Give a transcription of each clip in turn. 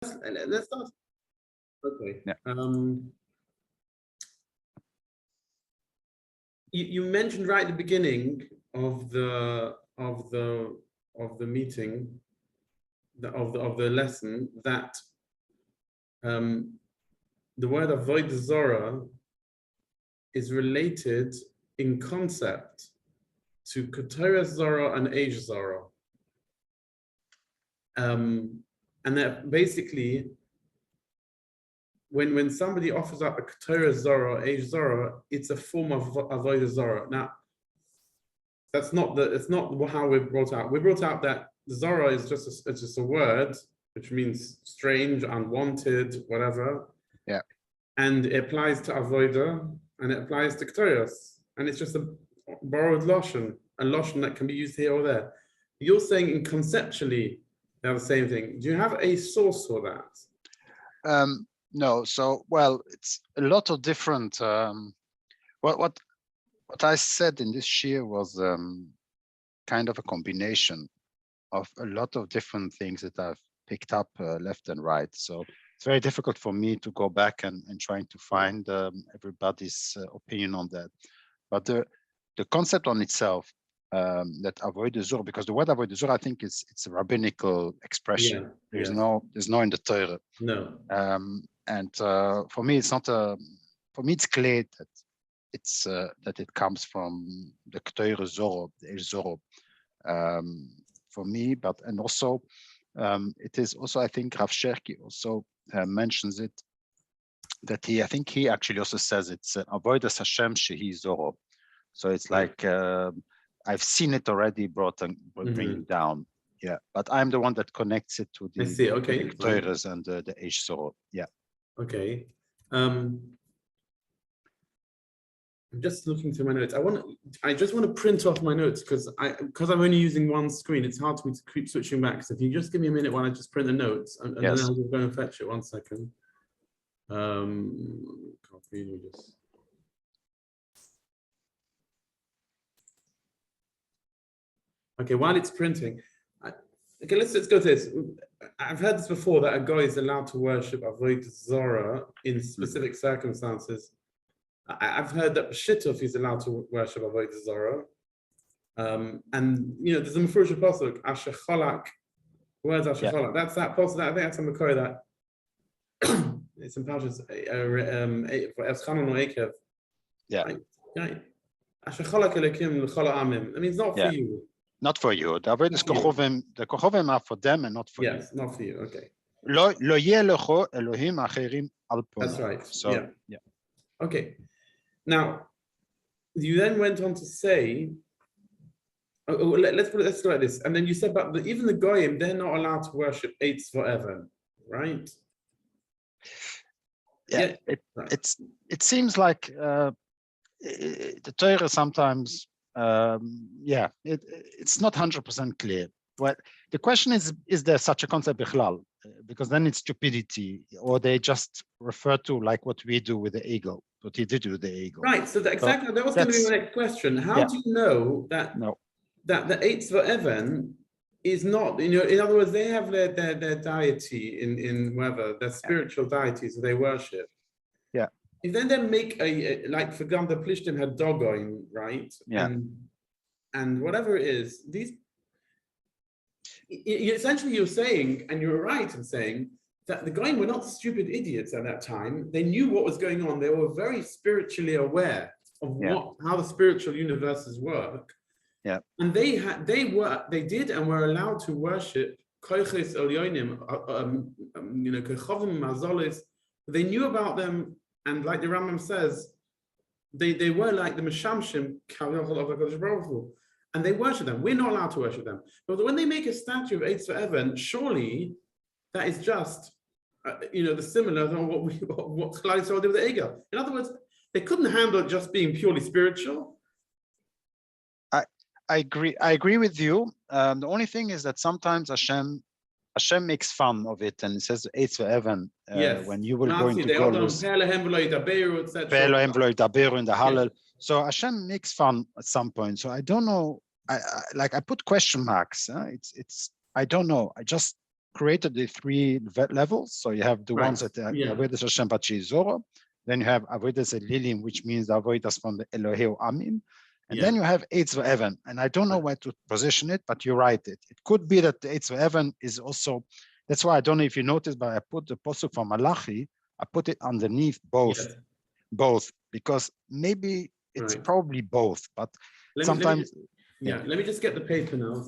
let's start. Okay. Yeah. You mentioned right at the beginning of the meeting, of the lesson, that the word avoid Zora is related in concept to Ketores Zora and Eish Zora. And that basically, when somebody offers up a Ketores Zora or Eish Zora, it's a form of Avodah Zora. Now, it's not how we're brought out. We brought out that Zora is just a word, which means strange, unwanted, whatever. Yeah. And it applies to Avodah, and it applies to Ketores. And it's just a borrowed Lashon, a Lashon that can be used here or there. You're saying in conceptually, they're the same thing. Do you have a source for that? No, so, well, it's a lot of different, what I said in this shir was kind of a combination of a lot of different things that I've picked up left and right. So it's very difficult for me to go back and trying to find everybody's opinion on that. But the concept on itself, that avoid Zor, because the word avoid Zor, I think it's a rabbinical expression. Yeah, there's no in the Torah. No. And for me, it's not for me, it's clear that it's that it comes from the Ketore Zoro, the Eish Zoro, for me. But and also it is also, I think Rav Sherki also mentions it, that I think he actually also says it's avodas Hashem shehi Zoro. So it's like I've seen it already bringing down. Yeah, but I'm the one that connects it to the Ketores and the Eish Zoro. Yeah. Okay. I'm just looking through my notes. I just want to print off my notes because I'm only using one screen. It's hard for me to keep switching back. So if you just give me a minute while I just print the notes, and yes. then I'll just go and fetch it. 1 second. Copy this. Okay, while it's printing, okay, let's go to this. I've heard this before, that a guy is allowed to worship Avodah Zora in specific circumstances. I've heard that Shituf is allowed to worship Avodah Zora. And there's a Mefurish pasuk, Asher Chalak. Where's Asher Chalak? That's that pasuk. I think that's a Makoi that it's in Parshas for Eschanon or Ekev. Yeah. Right. Asher Chalak Elokim l'chol ha'amim. I mean, it's not for you. Not for you. The Kochovim are for them and not for you. Yes, not for you. Okay. Lo yeh lecho Elohim acherim al pona. That's right. So yeah. Okay. Now, you then went on to say, let's put it like this. And then you said about even the Goyim, they're not allowed to worship Eitz forever, right? Yeah. It seems like the Torah sometimes. It's not 100% clear. But the question is there such a concept bichlal? Because then it's stupidity, or they just refer to like what we do with the ego, what he did with the ego. Right. So that was going to be my next question. How do you know that that the Eitz V'Evan is not? In other words, they have their deity in whatever their spiritual deities that they worship. Yeah. If then they make like for example, the Plishtim had Dogoin, right? Yeah. And whatever it is, essentially you're saying, and you're right in saying, that the Goyim were not stupid idiots at that time. They knew what was going on. They were very spiritually aware of how the spiritual universes work. Yeah. And they did and were allowed to worship Koiches Elyonim, Kochovim Mazolis. They knew about them. And like the Rambam says, they were like the Meshamshim and they worship them. We're not allowed to worship them. But when they make a statue of Eitz V'Evan, surely that is just, the similar to what Chalal Yisrael did with the Egel. In other words, they couldn't handle it just being purely spiritual. I agree with you. The only thing is that sometimes Hashem makes fun of it and says Eitz V'Evan when you will go into Golus. In the Hallel. So Hashem makes fun at some point. So I don't know. I put question marks. It's I don't know. created the three levels. So you have the ones that are Avodas Hashem B'Tshei Zoro. Then you have Avodas Elilim, which means the Avodas from the Eloheu Amim. And then you have Eitz Ve'evan. And I don't know where to position it, but you're right. It could be that the Eitz Ve'evan is also, that's why I don't know if you noticed, but I put the Posuk from Malachi, I put it underneath both, because maybe it's probably both, but sometimes. Let me just get the paper now.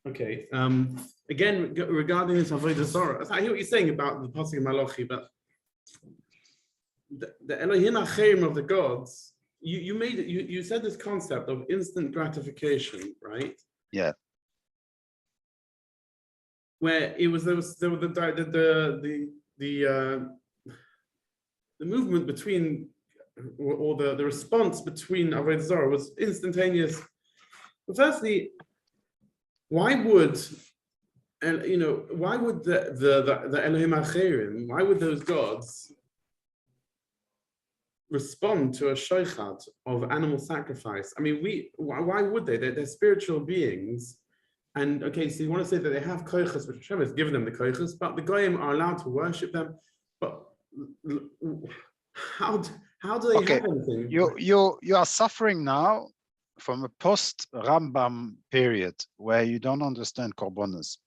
Okay. Again, regarding this Avodah Zarah, I hear what you're saying about the passing of Malachi, but the Elohim Acherim of the gods, you made it. You said this concept of instant gratification, right? Yeah. Where there was the movement between, or the response between Avodah Zarah was instantaneous. But firstly, why would the Elohim Acherim, why would those gods respond to a shochat of animal sacrifice? I mean, why would they? They're spiritual beings. And okay, so you want to say that they have koiches, which Hashem has given them the koiches, but the goyim are allowed to worship them. But how do they have anything? You are suffering now from a post-Rambam period where you don't understand korbanos.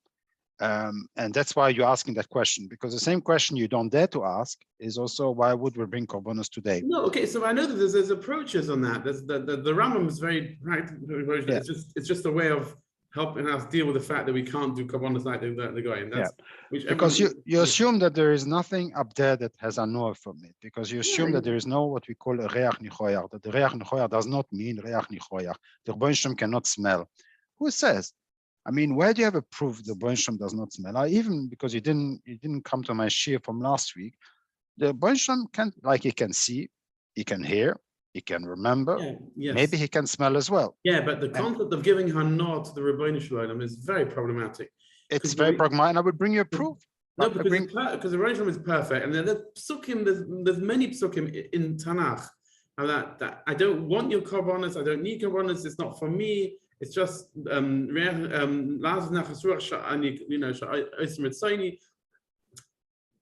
And that's why you're asking that question, because the same question you don't dare to ask is also, why would we bring korbanos today? No, okay, so I know that there's approaches on that. There's the Rambam is very practical. Yeah. It's just a way of helping us deal with the fact that we can't do korbanos like the guy. And that's because you assume that there is nothing up there that has a noah from it, because you assume that there is no what we call a reach nichoyach, that the reach nichoyach does not mean reach nichoyach. The Rebbeinu Shem cannot smell. Who says? I mean, where do you have a proof the Rebbeinu Shem does not smell? Even because you didn't come to my shir from last week, the Rebbeinu Shem can, like, he can see, he can hear, he can remember, maybe he can smell as well. Yeah, but the concept of giving Hana to the Rebbeinu Shalom is very problematic. It's very pragmatic, and I would bring you a proof. No, because the Rebbeinu Shalom is perfect, and there's psukim, there's many psukim in Tanakh, and that I don't want your korbanos, I don't need korbanos, it's not for me. It's just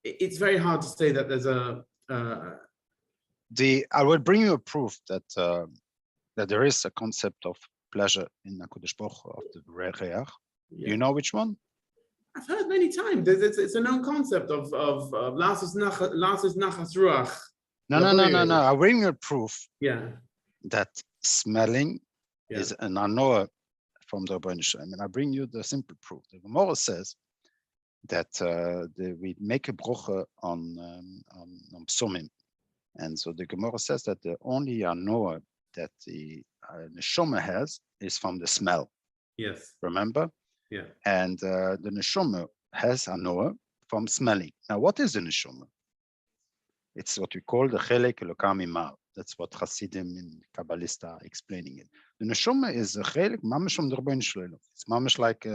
it's very hard to say that there's I will bring you a proof that that there is a concept of pleasure in Hakadosh Baruch Hu of the reach. Do you know which one? I've heard many times. It's a known concept of lasus nachas ruach. No. I'll bring you a proof. Yeah. That smelling is an anoah from the Rebbeinu Shem, and I bring you the simple proof. The Gemara says that we make a brocha on psumim, and so the Gemara says that the only anoah that the neshama has is from the smell. Yes. Remember? Yeah. And the neshama has anoah from smelling. Now, what is the neshama? It's what we call the chelek elokam imal. That's what Hasidim in Kabbalist are explaining it. The neshama is a chelek mamish from the Rebbeinu Shalom. It's mamish like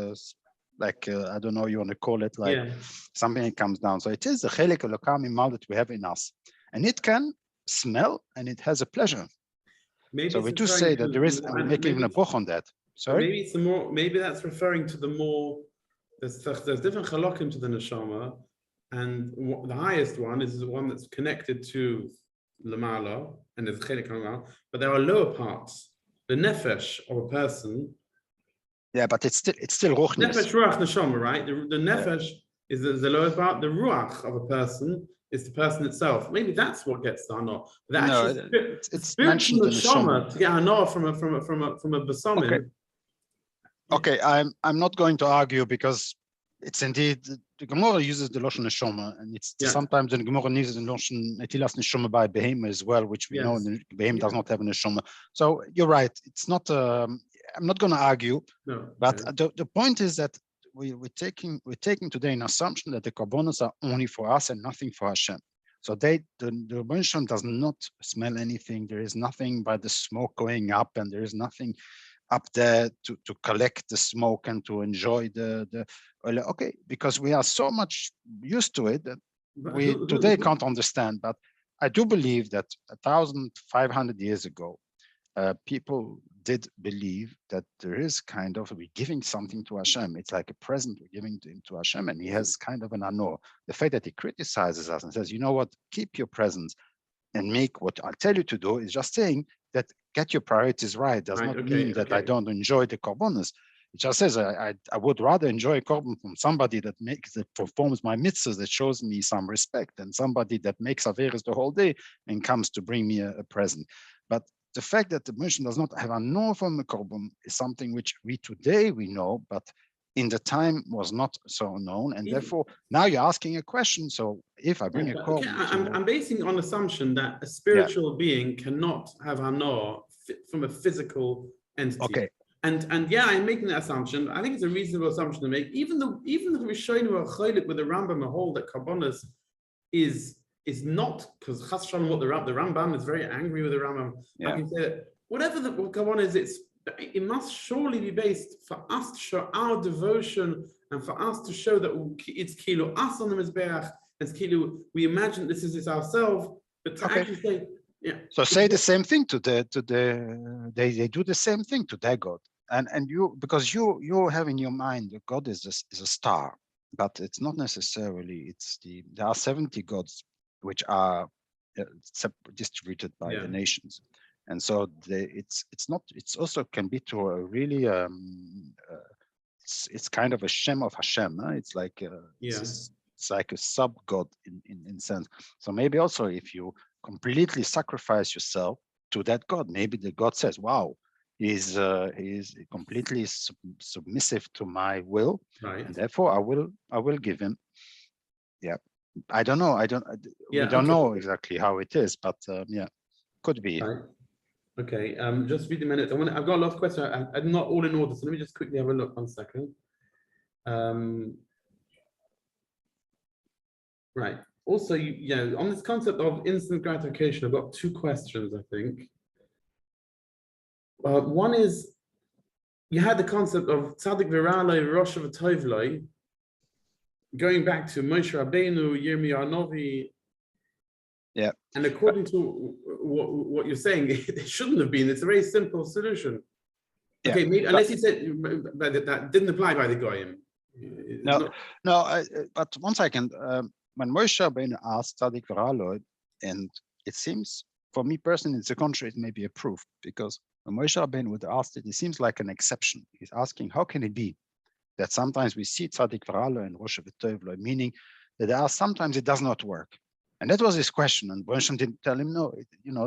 I don't know you want to call it, like something that comes down. So it is the chelek elokam imal that we have in us, and it can smell and it has a pleasure. Maybe so we do say that there is, and we make even a book on that. Sorry. Maybe it's the more. Maybe that's referring to the more. There's different halakim to the neshama, and the highest one is the one that's connected to Lamala, and there's chelek hamal, but there are lower parts. The nefesh of a person. Yeah, but it's still ruchnis. Nefesh ruach neshama, right? The nefesh is the lower part. The ruach of a person is the person itself. Maybe that's what gets the hana. No, it's mentioned in the neshama. To get hana from a besamim. Okay, I'm not going to argue, because it's indeed the Gemara uses the lashon neshama, and it's sometimes the Gemara uses the lashon netilas neshama by behema as well, which we know the behema does not have a neshama. So you're right. It's not. I'm not going to argue. No. But the point is that we're taking today an assumption that the korbanos are only for us and nothing for Hashem. So the Rebbeinu Shem does not smell anything. There is nothing by the smoke going up, and there is nothing up there to collect the smoke and to enjoy the oil. Okay, because we are so much used to it that we today can't understand. But I do believe that 1,500 years ago, people did believe that there is kind of, we're giving something to Hashem. It's like a present we're giving to Hashem, and he has kind of an honor. The fact that he criticizes us and says, you know what, keep your presence and make what I'll tell you to do, is just saying that get your priorities right. Does not mean that I don't enjoy the korbanos. It just says I would rather enjoy a korban from somebody that performs my mitzvahs, that shows me some respect, than somebody that makes averos the whole day and comes to bring me a present. But the fact that the Moshe does not have a know from the korban is something which today we know, but in the time was not so known, and therefore now you're asking a question. So if I bring a korban, I'm basing on assumption that a spiritual being cannot have hana from a physical entity. Okay. And yeah, I'm making that assumption. I think it's a reasonable assumption to make. Even the Rishonim are chaylik with the Rambam hold that korbanos is not, because Chas Shalom, what the Rambam is very angry with the Rambam. I can say that whatever the korban is, it must surely be based for us to show our devotion and for us to show that it's kilo us on the Mizbeach, it's kilo, we imagine this is ourselves, but to actually say, so say the same thing to they do the same thing to their God. And you, because you have in your mind that God is a star, but it's not necessarily, there are 70 gods which are distributed by the nations. And so it's also can be to a really it's kind of a Shem of Hashem. It's like it's like a sub god in sense. So maybe also if you completely sacrifice yourself to that God, maybe the God says, "Wow, he's completely submissive to my will, and therefore I will give him." Yeah, I don't know. We don't know exactly how it is, but could be. Right. Okay, just read the minutes. I've got a lot of questions. I'm not all in order, so let me just quickly have a look. 1 second. Right. Also, on this concept of instant gratification, I've got 2 questions, I think. One is, you had the concept of Tzadik Viralai, Rosh V'Tovlai, going back to Moshe Rabbeinu, Yirmiyahu Novi. Yeah. And according to what you're saying, it shouldn't have been. It's a very simple solution. Yeah. Okay, maybe, unless you said that didn't apply by the Goyim. But 1 second. When Moshe Rabbeinu asked Tzadik V'Raloi, and it seems, for me personally, it's a contrary, it may be a proof, because when Moshe Rabbeinu would ask it seems like an exception. He's asking, how can it be that sometimes we see Tzadik V'Raloi and Rosh V'Tovloi, meaning that there are sometimes it does not work. And that was his question. And Moshe didn't tell him, no,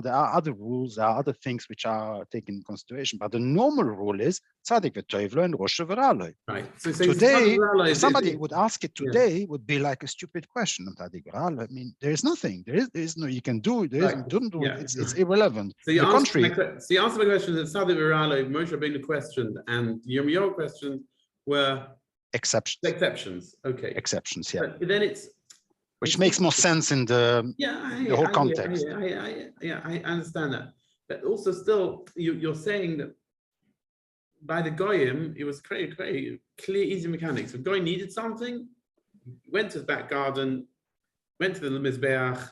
there are other rules, there are other things which are taken in consideration. But the normal rule is Tzadik V'Tovloi and Rosh V'Raloi. Right. So today, if somebody would ask it today, would be like a stupid question. Tzadik V'Raloi, I mean, there is nothing. There is no, you can do, there is, don't do it. It's irrelevant. So you answered my question that Tzadik V'Raloi, Moshe Rabbeinu questioned, and Yirmiyahu questioned were exceptions. Okay. Exceptions, yeah. But then which makes more sense in the whole context. I understand that. But also still, you're saying that by the Goyim, it was very clear, easy mechanics. If Goy needed something, went to the back garden, went to the Mizbeach,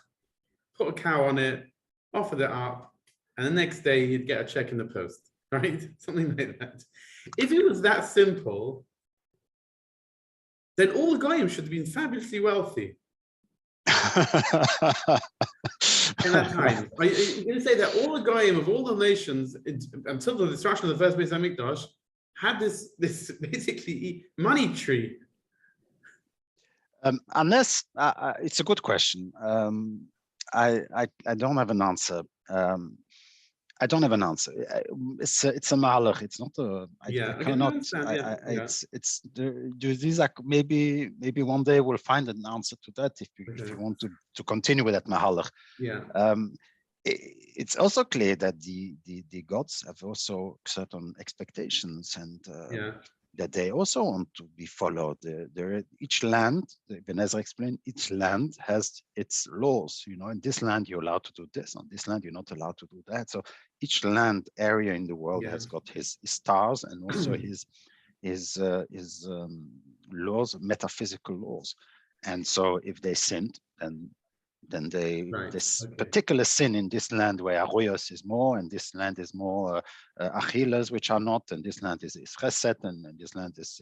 put a cow on it, offered it up, and the next day he'd get a check in the post, right? Something like that. If it was that simple, then all the Goyim should have been fabulously wealthy. In that time, are you going to say that all the Goyim of all the nations until the destruction of the first Beis Hamikdash had this basically money tree? Unless it's a good question. I don't have an answer. I don't have an answer. It's a malach. It's not a. I cannot. It's these are maybe one day we'll find an answer to that if you want to continue with that mahalach. Yeah. It's also clear that the gods have also certain expectations, and that they also want to be followed. Each land, Ibn Ezra explained, each land has its laws. You know, in this land you're allowed to do this, on this land you're not allowed to do that. So each land area in the world has got his stars and also his laws, metaphysical laws. And so if they sinned, then this particular sin in this land where Arroyos is more, and this land is more Achilles, which are not, and this land is Chesed, and this land is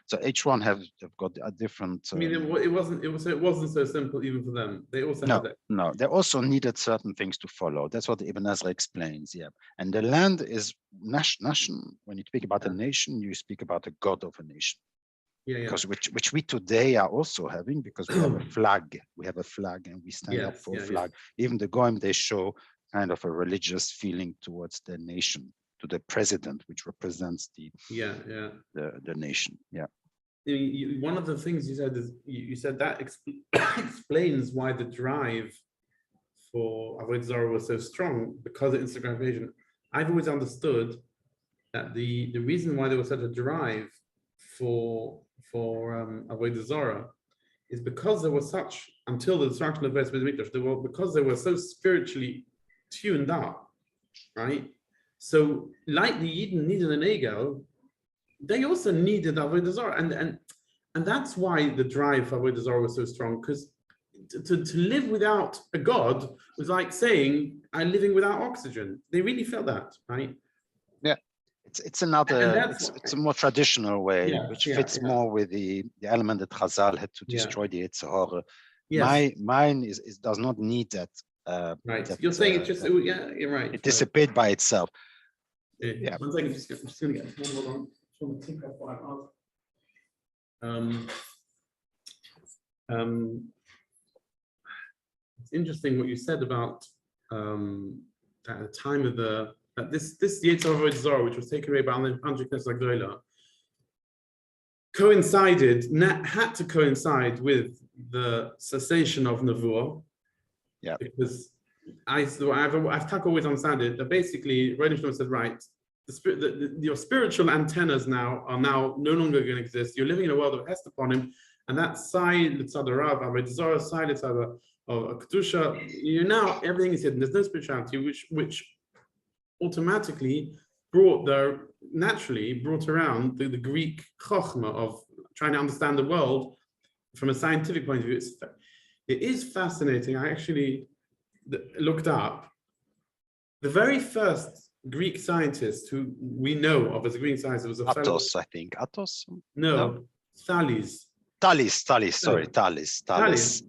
so each one have got a different. I mean, it wasn't so simple even for them. They also had that. No, they also needed certain things to follow. That's what Ibn Ezra explains. Yeah, and the land is nation. When you speak about a nation, you speak about the god of a nation. Because which we today are also having, because we have a flag. We have a flag and we stand up for a flag. Even the Goyim, they show kind of a religious feeling towards the nation, to the president, which represents the nation. Yeah. One of the things you said is you said that explains why the drive for Avodah Zarah was so strong, because of Instagram invasion. I've always understood that the reason why there was such a drive for Avodah Zarah is because there was such, until the destruction of Beis Mikdash, because they were so spiritually tuned up, right? So like the Yidden needed an ego, they also needed Avodah Zarah, and that's why the drive for Avodah Zarah was so strong, because to live without a god was like saying I'm living without oxygen. They really felt that, right? Yeah. It's another, it's a more traditional way, which fits more with the element that Chazal had to destroy the Yetzer Hara. Mine does not need that. Right. You're saying it's just, you're right. It dissipates by itself. Yeah. 1 second, I'm just going to get hold on. Just want to think of what I asked. It's interesting what you said about at the time of this Yetzer Hara Avodah Zarah, which was taken away by Andrei Knesset Agdola, had to coincide with the cessation of Nevuah. Yeah. Because I've always understand it that basically Rosh said, right, your spiritual antennas are now no longer going to exist. You're living in a world of Hesed upon him, and that side L'tzad Rav, Avodah Zarah side L'tzad of Kedusha, everything is hidden. There's no spirituality, which automatically naturally brought around the Greek chokhmah of trying to understand the world from a scientific point of view. It is fascinating. I actually looked up the very first Greek scientist who we know of as a Greek scientist was Athos, I think. Athos? No. Thales. Sorry, Thales. Thales.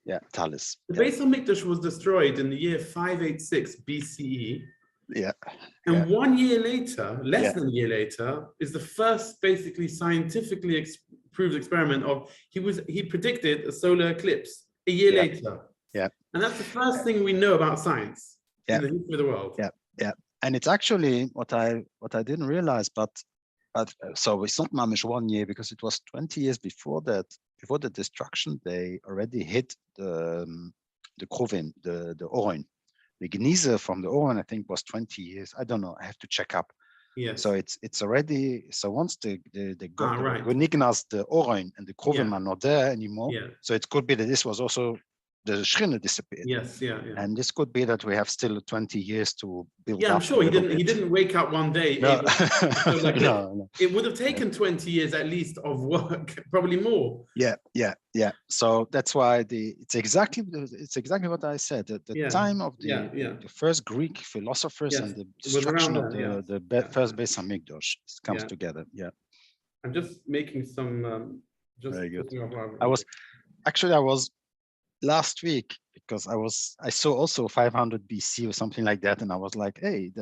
Yeah, Thales. The Beis Hamikdash was destroyed in the year 586 BCE. Yeah. And 1 year later, less than a year later, is the first basically scientifically proved experiment of he predicted a solar eclipse a year later. Yeah. And that's the first thing we know about science in the history of the world. Yeah. And it's actually what I didn't realize, but so it's not mamish 1 year, because it was 20 years before that. Before the destruction, they already hit the Kruvim, the Oron. The Genize from the Oron, I think, was 20 years. I don't know. I have to check up. Yeah. So it's already, so once they got Nignas, the Oron and the Kruvim are not there anymore. Yeah. So it could be that this was also the Shechina disappeared. Yes, yeah. And this could be that we have still 20 years to build up. Yeah, I'm sure he didn't wake up one day. No. No. It would have taken 20 years at least of work, probably more. Yeah. So that's why it's exactly what I said. The time of the first Greek philosophers and the destruction of the first Beis Hamikdash comes together. Yeah. I'm just making some. Very good. I was last week, because I saw also 500 BC or something like that, and I was like, hey,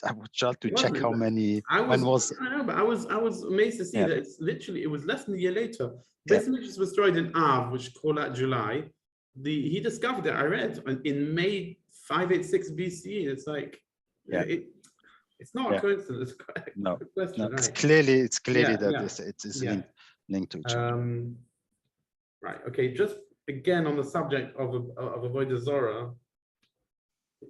I would try to check how many. I was amazed to see that it was less than a year later. Basically, it was destroyed in Av, which call out July. He discovered it. I read in May 586 BC. It's like it's not a coincidence. No, question, it's clearly that it is linked to each other. Right. Okay. Just again on the subject of Avodah Zarah,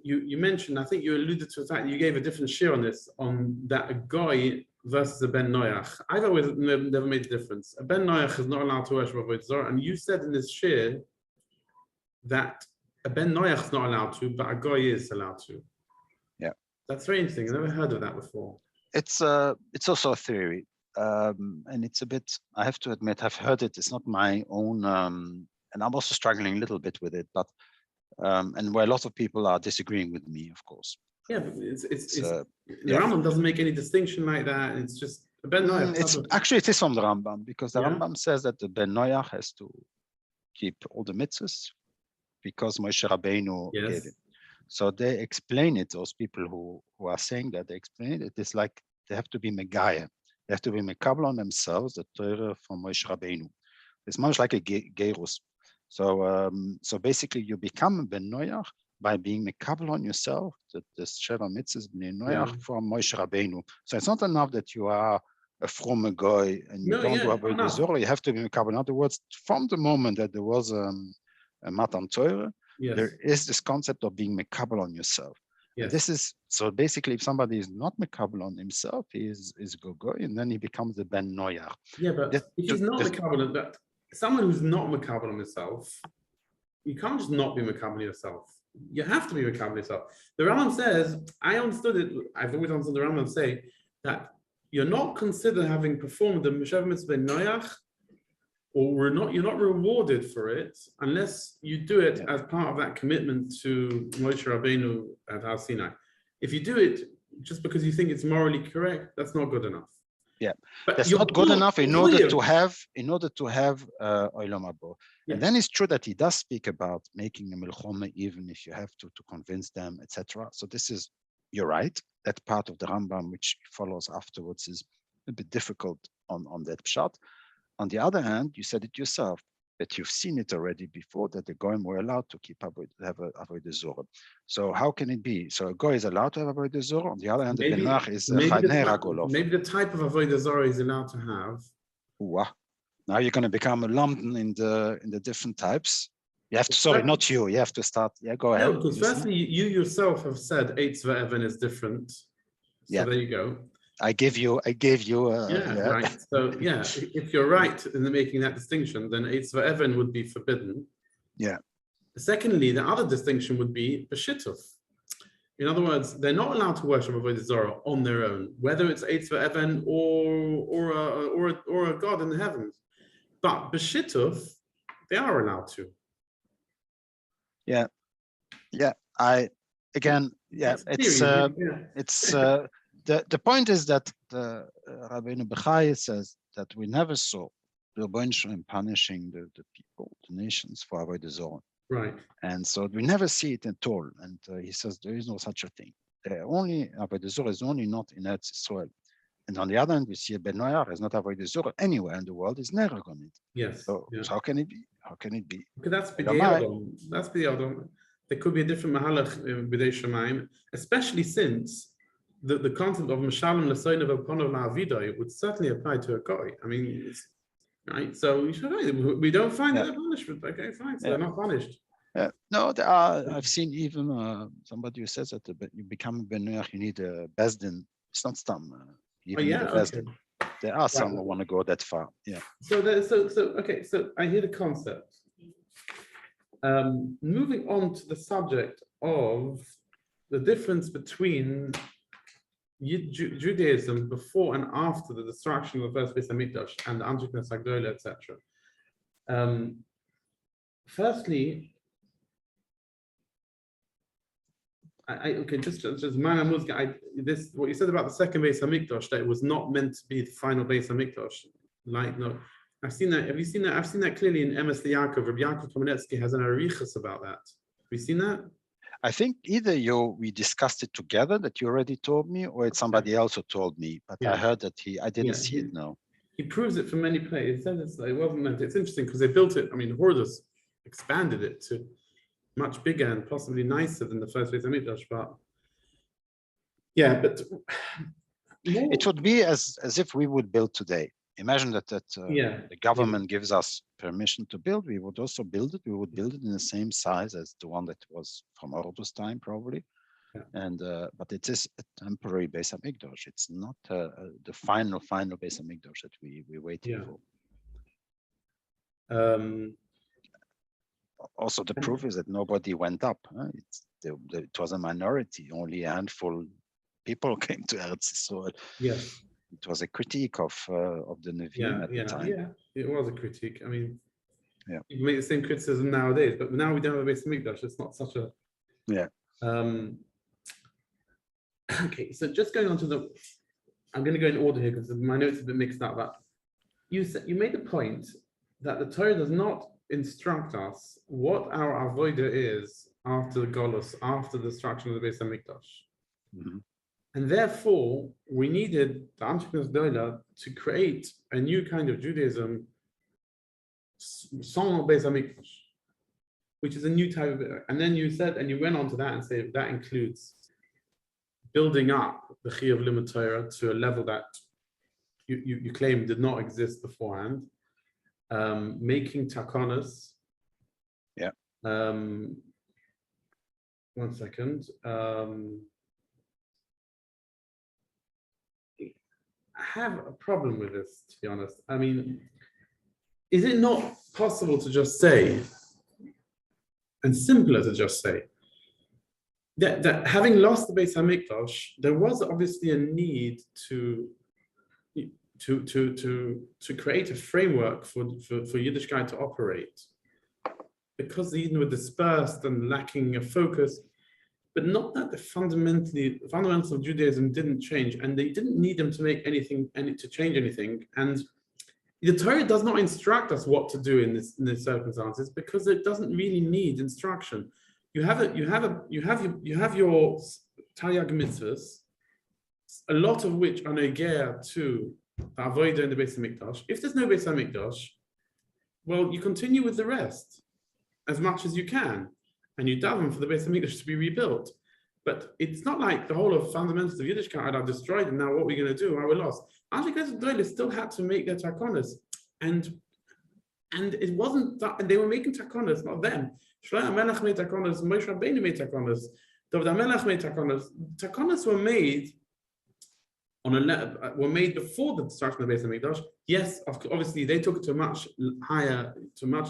you mentioned, I think you alluded to the fact that you gave a different share on this, on that a guy versus a Ben Noach. I've always never made a difference. A Ben Noach is not allowed to worship Avodah Zarah, and you said in this shir that a Ben Noach is not allowed to, but a goy is allowed to. Yeah, that's very interesting. I never heard of that before. It's also a theory, and it's a bit. I have to admit, I've heard it. It's not my own, and I'm also struggling a little bit with it. But and where a lot of people are disagreeing with me, of course. Yeah, but the Rambam doesn't make any distinction like that. It's just a Ben Noach. Actually, it is from the Rambam, because the Yeah. Rambam says that the Ben Noach has to keep all the mitzvahs because Moshe Rabbeinu gave it. So they explain it. Those people who are saying that, they explain it. It's like they have to be Megaya. They have to be Mekabel on themselves, the Torah from Moshe Rabbeinu. It's much like a Gerus. So so basically, you become a Ben Noach by being Mekabel on yourself, the Sheva Mitzvahs Ben Noach from Moshe Rabbeinu. So it's not enough that you are a from guy and you don't do Avodah Zorah. You have to be Mekabel. In other words, from the moment that there was a Matan Torah, there is this concept of being Mekabel on yourself. And this is, so basically, if somebody is not Mekabel on himself, he is Gogoy, and then he becomes a Ben Noach. Yeah, but if he's not Mekabel, that someone who's not Mekabel on himself, you can't just not be Mekabel yourself. You have to be Mekabel yourself. The Rambam says, I understood it, I've always understood the Rambam say that you're not considered having performed the Mesheva Mitzvah Ben Noach, or you're not rewarded for it unless you do it as part of that commitment to Moshe Rabbeinu at Har Sinai. If you do it just because you think it's morally correct, that's not good enough. Yeah, but that's not good enough in order to have Olam Haba. And then it's true that he does speak about making a milchoma, even if you have to convince them, etc. So this is, you're right. That part of the Rambam which follows afterwards is a bit difficult on that pshat. On the other hand, you said it yourself, that you've seen it already before, that the Goyim were allowed to have Avodah Zorah. So how can it be? So a Goy is allowed to have Avodah Zorah. On the other hand, the Ben Noach is maybe the type of Avodah Zorah is allowed to have. Now you're going to become a London in the different types. You have to, sorry, not you. You have to start. Yeah, go ahead. No, because firstly, you yourself have said Eitz Ve'evan is different. So there you go. I gave you. Right. So if you're right in making that distinction, then Eitz Ve'evan would be forbidden. Yeah. Secondly, the other distinction would be B'shituf. In other words, they're not allowed to worship Avodah Zorah on their own, whether it's Eitz Ve'evan or a god in the heavens. But B'shituf, they are allowed to. Yeah. The point is that the Rabbeinu Bechai says that we never saw the Rebbeinu Shalom punishing the people, the nations, for Avodah Zorah. Right. And so we never see it at all. And he says there is no such a thing. Avodah Zorah is only not in Eretz Israel. And on the other hand, we see a Ben Noach is not Avodah Zorah anywhere in the world. Is never on it. Yes. So how can it be? How can it be? Okay, that's B'dei Adam. There could be a different mahalach in B'dei Shemaim, especially since the concept of Mishalem L'Soinav Oponav La'avidai would certainly apply to a goy. I mean, right? So we don't find that punishment. Okay, fine. So they're not punished. No, there are. I've seen even somebody who says that you become a Ben Noach, you need a bezdin. It's not stam. There are some who want to go that far. Yeah. So I hear the concept. Moving on to the subject of the difference between Judaism before and after the destruction of the first Beis Hamikdash and the Antiknas Hagdola, etc. Firstly, this what you said about the second Beis Hamikdash, that it was not meant to be the final Beis Hamikdash. I've seen that. Have you seen that? I've seen that clearly in Emes Liakov. Rabbi Yaakov Kamenetsky has an arichas about that. Have you seen that? I think either we discussed it together, that you already told me, or it's somebody else who told me. But I heard that I didn't see it now. He proves it from many places. He says it wasn't meant. It's interesting because they built it. I mean, Horus expanded it to much bigger and possibly nicer than the first Beis Hamikdash. But it would be as if we would build today. Imagine that the government gives us permission to build. We would also build it. We would build it in the same size as the one that was from Ordo's time, probably. And but it is a temporary Beis Hamikdash. It's not the final Beis Hamikdash that we're waiting for. Also, the proof is that nobody went up. It was a minority. Only a handful people came to Eretz Yisrael. Yes. It was a critique of the Nevi'im at the time. Yeah, it was a critique. I mean, yeah, you make the same criticism nowadays, but now we don't have a Beis Hamikdash. It's not such a okay, so just going on to the, I'm going to go in order here because my notes are a bit mixed up. But you made the point that the Torah does not instruct us what our avodah is after the Golus, after the destruction of the Beis Hamikdash. And therefore, we needed the Antichris Doila to create a new kind of Judaism, sans Beis Hamikdash, which is a new type of, and then you said, and you went on to that and said that includes building up the Chiyuv Limud Torah to a level that you claim did not exist beforehand, making takonos. Yeah. 1 second. I have a problem with this, to be honest. I mean, is it not possible to just say, and simpler to just say, that having lost the Beis Hamikdash, there was obviously a need to create a framework for Yiddishkeit to operate, because the Yidden were dispersed and lacking a focus, but not that the fundamentals of Judaism didn't change, and they didn't need them to make anything to change anything. And the Torah does not instruct us what to do in these circumstances because it doesn't really need instruction. You have your Taryag mitzvahs, a lot of which are negea to the avodah in the Beis Hamikdash. If there's no Beis Hamikdash, well, you continue with the rest as much as you can, and you daven for the Beis Hamikdash to be rebuilt. But it's not like the whole of fundamentals of Yiddishkeit are destroyed, and now what are we going to do? We're lost. Antichris Doyle still had to make their takonos, and it wasn't that, and they were making takonos, not them. Shlomo HaMelech made takonos, Moshe Rabbeinu made takonos, David HaMelech made takonos. Takonos were made were made before the destruction of the Beis Hamikdash. Yes, obviously they took it to a much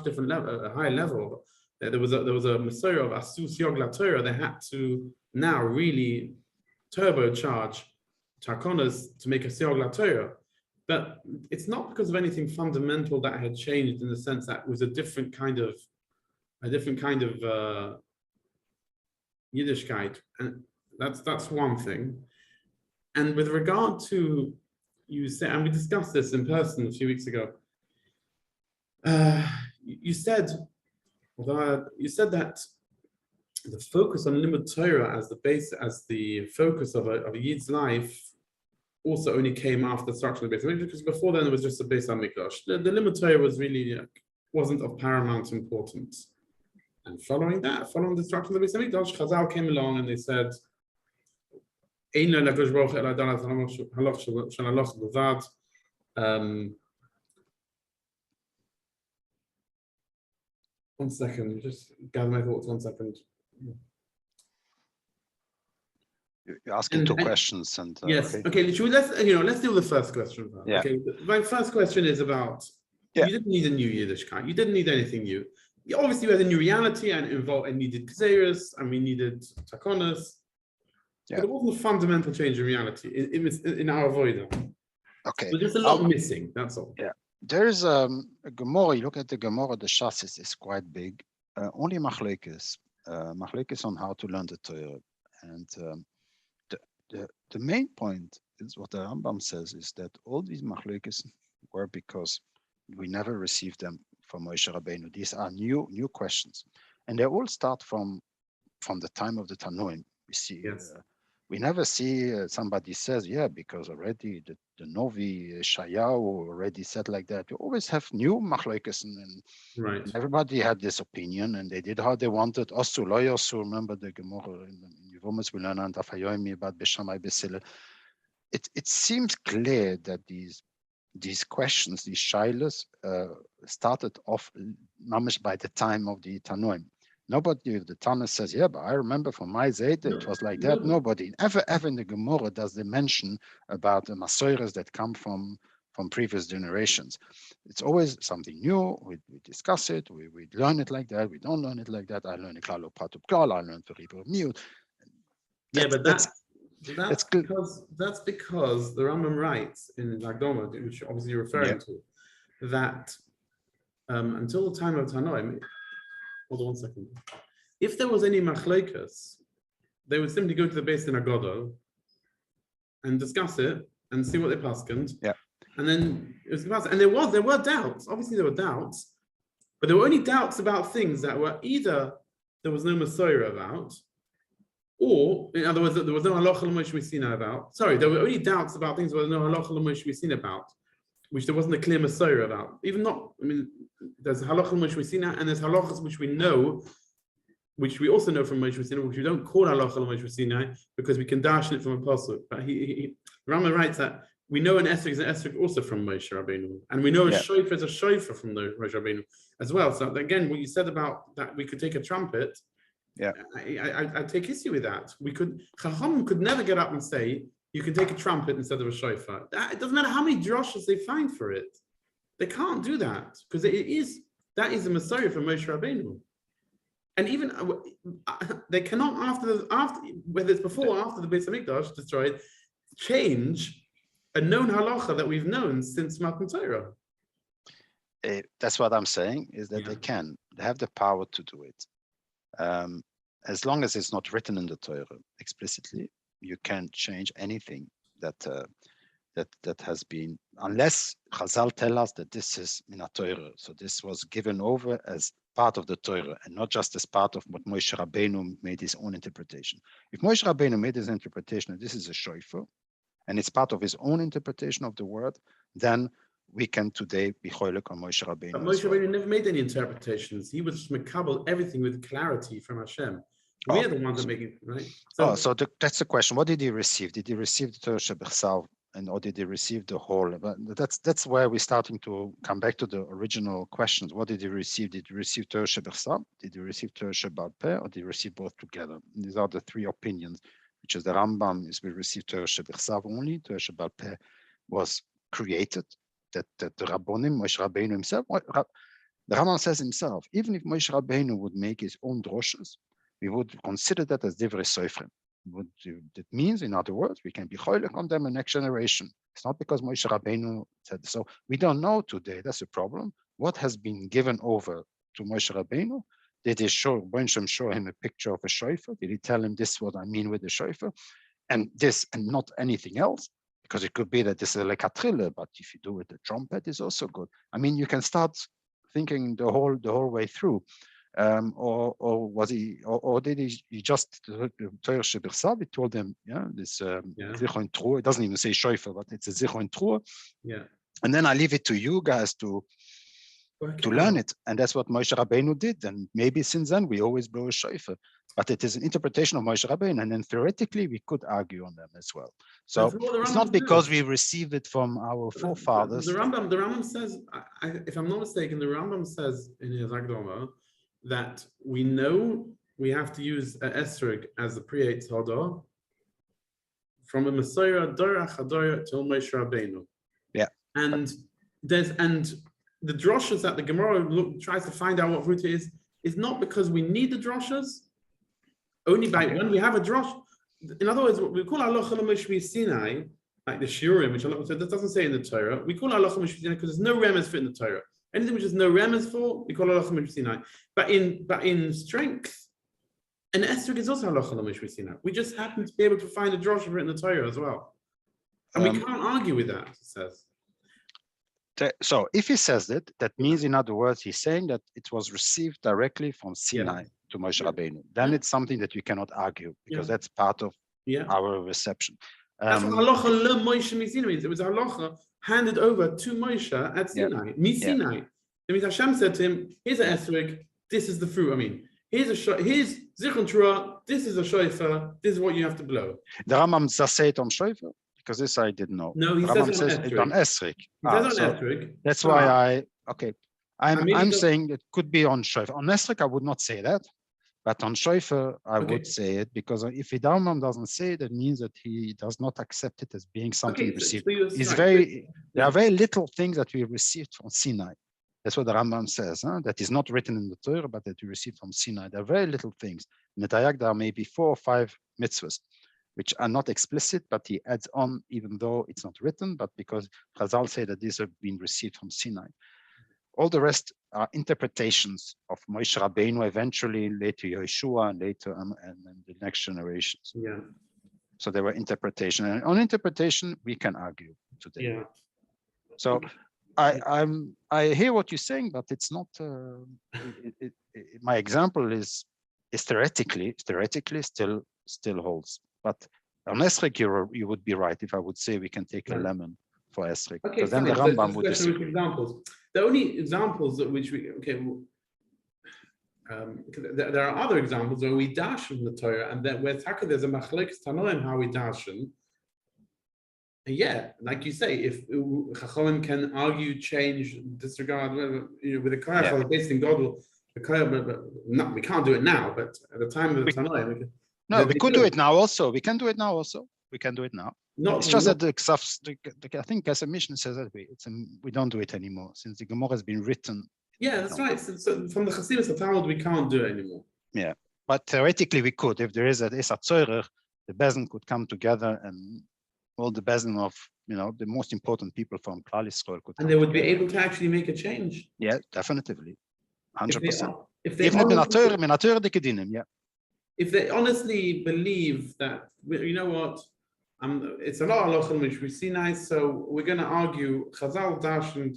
different level, a higher level. There was a Messiah of Asus Yog LaTorah. They had to now really turbocharge takonos to make a Yog LaTorah. But it's not because of anything fundamental that had changed, in the sense that it was a different kind of Yiddishkeit, and that's one thing. And with regard to, you said, and we discussed this in person a few weeks ago, you said that the focus on Limud Torah as the focus of a Yid's life also only came after the destruction of the Beis Hamikdash, because before then it was just a Beis Hamikdash. The Limud Torah was really wasn't of paramount importance. And following the destruction of the Beis Hamikdash, Chazal came along and they said, one second, just gather my thoughts 1 second. You're asking two questions, and yes, okay. Let's deal with the first question. Yeah. Okay, my first question is about you didn't need a new Yiddishkeit. You didn't need anything new. Obviously, we had a new reality and needed Gzeirus, and we needed takonos. But it wasn't a fundamental change in reality in our avodah. Okay. So there's a lot missing, that's all. Yeah. There's a Gemara, you look at the Gemara, the Shas is quite big. Only machlekes on how to learn the Torah. And the main point is what the Rambam says, is that all these machlekes were because we never received them from Moshe Rabbeinu. These are new questions. And they all start from the time of the Tanoim. We see, we never see somebody says, because already the Novi Shayahu already said like that. You always have new machlokes, and everybody had this opinion, and they did how they wanted. Asur, lo yasur, remember the Gemara in Yevomus we learn on Daf Hayomi about Beshamai Besile. It seems clear that these questions, these shilas, started off mamish by the time of the Tanoim. Nobody, the Tanna says, yeah, but I remember from my Zeta, it was like that. Nobody, ever in the Gemara does they mention about the Masoiras that come from previous generations. It's always something new. We discuss it. We learn it like that. We don't learn it like that. I learn Klalo Patup Klal. I learn Veribur Mute. Yeah, but that's because the Rambam writes in Lagdoma, which obviously you're referring to, that until the time of Tanoim, hold on 1 second. If there was any machlokas, they would simply go to the base in Agodo and discuss it and see what they paskened. Yeah. And then it was and there were doubts. Obviously, there were doubts, but there were only doubts about things that were either there was no Messiah about, or in other words, there was no halacha l'moshe misina about. Sorry, there were only doubts about things where there was no halacha l'moshe misina about, which there wasn't a clear Messiah about. Even not, I mean, there's halacha l'moshe misina, and there's halachas which we know, which we also know from Moshe Rabbeinu, which we don't call halacha l'moshe misina because we can darshan it from a pasuk. But Rama writes that we know an esrog is an esrog also from Moshe Rabbeinu, and we know a shofar is a shofar from the Moshe Rabbeinu as well. So again, what you said about that, we could take a trumpet. Yeah, I take issue with that. Chacham could never get up and say you can take a trumpet instead of a shofar. It doesn't matter how many droshes they find for it. They can't do that because that is a Messiah from Moshe Rabbeinu. And even they cannot after whether it's before or after the Beis Hamikdash destroyed, change a known halacha that we've known since Matan Torah. That's what I'm saying, is that they have the power to do it. As long as it's not written in the Torah explicitly, you can't change anything that has been, unless Chazal tell us that this is in a Torah. So this was given over as part of the Torah and not just as part of what Moshe Rabbeinu made his own interpretation. If Moshe Rabbeinu made his interpretation that this is a shofar, and it's part of his own interpretation of the word, then we can today be choilek on Moshe Rabbeinu. But Moshe Rabbeinu never made any interpretations. He was makabel everything with clarity from Hashem. We are the ones that make it, right? So that's the question. What did he receive? Did he receive the Torah Shebechsav, or did he receive the whole? But that's where we're starting to come back to the original questions. What did he receive? Did he receive Torah Shebechsav? Did he receive Torah Shebal Peh? Or did he receive both together? And these are the three opinions, which is the Rambam is we received Torah Shebechsav only. Torah Shebal Peh was created. That the Rabbonim, Moshe Rabbeinu himself, the Rambam says himself, even if Moshe Rabbeinu would make his own droshes, we would consider that as divrei sofrim. That means, in other words, we can be choilek on them in the next generation. It's not because Moshe Rabbeinu said so. We don't know today. That's a problem. What has been given over to Moshe Rabbeinu? Did he show him a picture of a shofar? Did he tell him this is what I mean with the shofar, and this and not anything else? Because it could be that this is like a triller, but if you do it, the trumpet is also good. I mean, you can start thinking the whole way through. Or was he, or did he just the Torah Shebechsav? He told them, this zichron trua. It doesn't even say shofar, but it's a zichron trua. Yeah. And then I leave it to you guys to learn it, and that's what Moshe Rabbeinu did. And maybe since then we always blow a shofar, but it is an interpretation of Moshe Rabbeinu, and then theoretically we could argue on them as well. So it's not because we received it from our forefathers. The Rambam says, if I'm not mistaken, the Rambam says in his Akdama that we know we have to use an esrog as the pre-Eitz Hodah from a Messiah Dorach Hadorah till Moshe Rabbeinu. Yeah. And the droshes that the Gemara tries to find out what root it is not because we need the droshes. Only by when we have a drosh. In other words, what we call halacha l'moshe Sinai, like the shiurim, which that doesn't say in the Torah. We call halacha l'moshe Sinai because there's no remez for it in the Torah. Anything which is no remez for, we call halacha l'moshe Sinai. But in strength, an esrog is also halacha l'moshe Sinai. We just happen to be able to find a drosh for it in the Torah as well, and we can't argue with that. It says. So if he says that, that means, in other words, he's saying that it was received directly from Sinai to Moshe Rabbeinu. Then it's something that we cannot argue because that's part of our reception. That's what halacha le Moshe Sinai means. It was halacha handed over to Moshe at Sinai, Sinai. It means Hashem said to him, "Here's an esrog. This is the fruit. I mean, here's zichron trua. This is a shofar. This is what you have to blow." The Rambam does say it on shofar. Because this I didn't know. No, he says it on esrog. That's why I'm saying it could be on shofar. On esrog, I would not say that. But on Schäufer, I Okay. would say it, because if the Rambam doesn't say it, that means that he does not accept it as being something Okay, so received. you're It's right. there are very little things that we received from Sinai. That's what the Rambam says, that is not written in the Torah, but that we received from Sinai. There are very little things. In the Taryag, there are maybe 4 or 5 mitzvahs, which are not explicit, but he adds on, even though it's not written, but because Chazal say that these have been received from Sinai. All the rest are interpretations of Moshe Rabbeinu, eventually later Yeshua, and later and the next generations. Yeah. So there were interpretation, and on interpretation we can argue today. Yeah. So I hear what you're saying, but it's not. My example is theoretically still holds, but on Esrek you would be right if I would say we can take a lemon for Esrek, Okay, because then the fine. Rambam So would it's a question disagree. with examples. The only examples that which we there are other examples where we dash from the Torah, and that where there's a machlokes tanoim how we dashen. Yeah, like you say, if Chachamim can argue, change, disregard, with a koyach based in God, no, we can't do it now. But at the time of the Tanoim, we can. No, we could do it now also. We can do it now also. We can do it now. It's just that I think as a mission says that we don't do it anymore since the Gemara has been written. Yeah, that's right. So from the Chassidus of Talmud, we can't do it anymore. Yeah, but theoretically we could. If there is a tzorech, the Bezdin could come together, and all the Bezdin of the most important people from Klal Yisrael could. And they would be able to actually make a change. Yeah, definiitely, 100%. If they honestly believe that, what, it's a lot of halachim which we see nice, so we're going to argue. Chazal dashened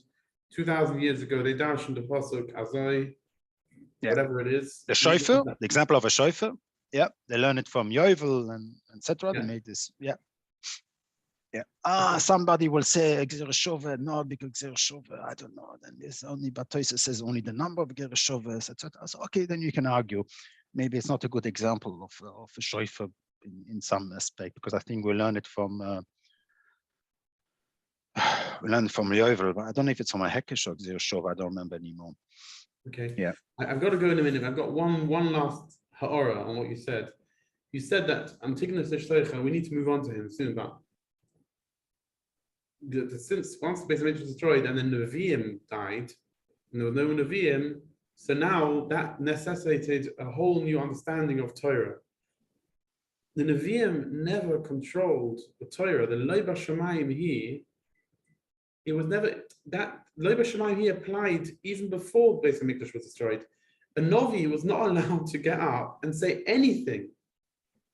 2,000 years ago. They dashened the pasuk azoi, whatever it is. The shofar, the example of a shofar. Yeah, they learn it from Yovel and etc. They made this. Yeah. Somebody will say Gzereshova, no, because Gzereshova, I don't know. Then there's only Batoisa says only the number of Gereshovas, etc. So okay, then you can argue. Maybe it's not a good example of a shofar in some aspect, because I think we learn it from Yovel, but I don't know if it's from a Hekesh or Gzereshova. I don't remember anymore. Okay. Yeah. I've got to go in a minute. I've got one last ha'ora on what you said. You said that I'm taking this Shloicha. We need to move on to him soon, but since once the Beis Hamikdash was destroyed and then the Nevi'im died, and there were no Nevi'im, so now that necessitated a whole new understanding of Torah. The Nevi'im never controlled the Torah. The Lo B'Shamayim here, it was never that Lo B'Shamayim here applied even before Beis Hamikdash was destroyed. A Novi was not allowed to get up and say anything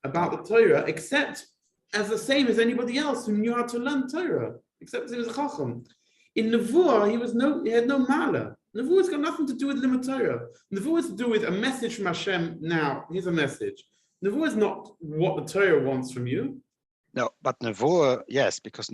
about the Torah except as the same as anybody else who knew how to learn Torah, except as he was a Chacham. In Nevuah, he had no Mala. Nevuah's got nothing to do with Limud Torah. Nevuah is to do with a message from Hashem. Now, here's a message. Nevuah is not what the Torah wants from you. No, but Nevuah, yes, because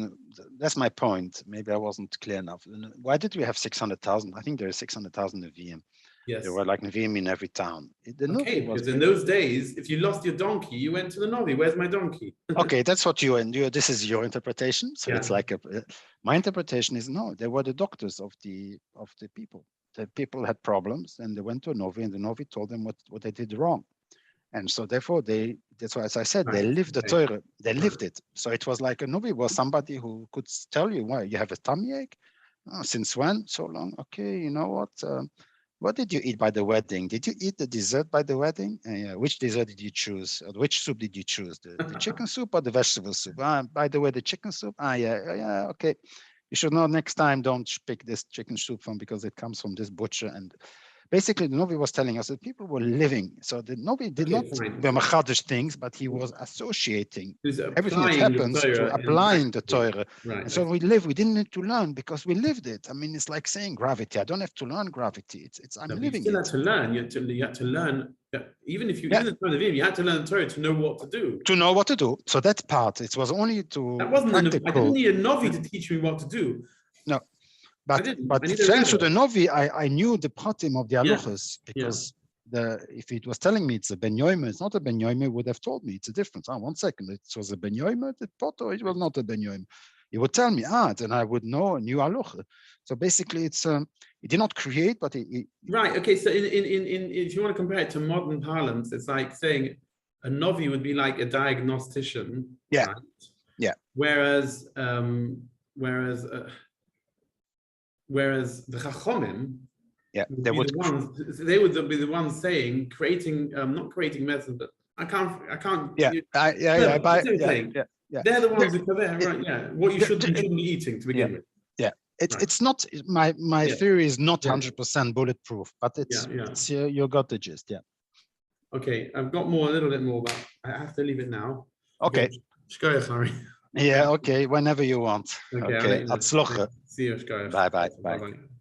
that's my point. Maybe I wasn't clear enough. Why did we have 600,000? I think there are 600,000 Nevi'im. Yes. There were like Nevi'im in every town. Okay, because in those days, if you lost your donkey, you went to the Novi. Where's my donkey? Okay, that's what this is your interpretation. So it's like my interpretation is no, they were the doctors of the people. The people had problems and they went to a Novi, and the Novi told them what they did wrong. And so therefore that's why, as I said, they lived the Torah, they lived it. So it was like a Novi was somebody who could tell you, why you have a tummy ache? Oh, since when? So long. Okay, you know what did you eat by the wedding? Did you eat the dessert by the wedding? Which dessert did you choose? Or which soup did you choose? The chicken soup or the vegetable soup? By the way, the chicken soup? Yeah, okay. You should know next time, don't pick this chicken soup because it comes from this butcher. And basically, the Novi was telling us that people were living. So the Novi did not be machadish things, but he was associating everything that happens to applying the Torah. Right. And so we didn't need to learn because we lived it. I mean, it's like saying gravity. I don't have to learn gravity. I'm living it. You still had to learn. You had to learn. Even if you didn't learn the Nevi'im, you had to learn the Torah to know what to do. To know what to do. So that part, it was only to that wasn't practical. I didn't need a Novi to teach me what to do. No. But thanks to the Novi, I knew the pratim of the halachas because if it was telling me it's a ben yomer, it's not a ben yomer, would have told me it's a difference. 1 second, it was a ben yomer, the poto, it was not a ben yomer. You would tell me, then I would know a new halacha. So basically, it's he did not create, but he Right. Okay. So in if you want to compare it to modern parlance, it's like saying a novi would be like a diagnostician. Yeah. Right? Yeah. Whereas whereas the chachomim, yeah, would they be would. the ones, they would be the ones saying creating not creating medicine, but I can't Yeah, you- yeah, no, yeah, that's what I'm yeah, saying. yeah, yeah. They're the ones who are right. Yeah, what you shouldn't be eating to begin with. Yeah, Right. it's not my Yeah. theory is not Yeah. 100% bulletproof, but it's Yeah. it's you got the gist. Yeah. Okay, I've got more, a little bit more, but I have to leave it now. Okay. Shkoyach, Harry. Yeah. Okay. Whenever you want. Okay, I'll let Okay. you know. Atzloche. See you, Shkoyach. Bye bye. Bye. Bye-bye.